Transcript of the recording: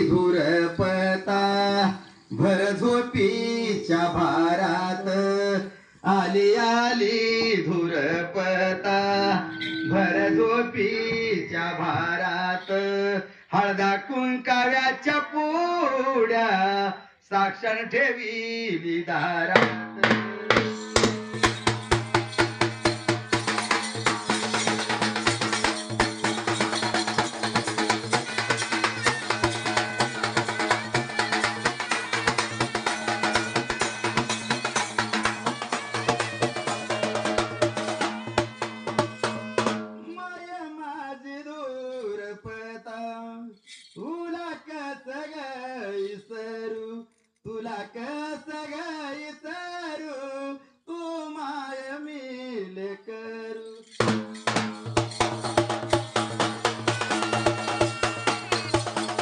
धुरपता भर झोपीच्या भारात आली आली धुरपता भर झोपीच्या भारात हळदा कुंकाव्याच्या पुड्या साक्षण ठेवीली दारात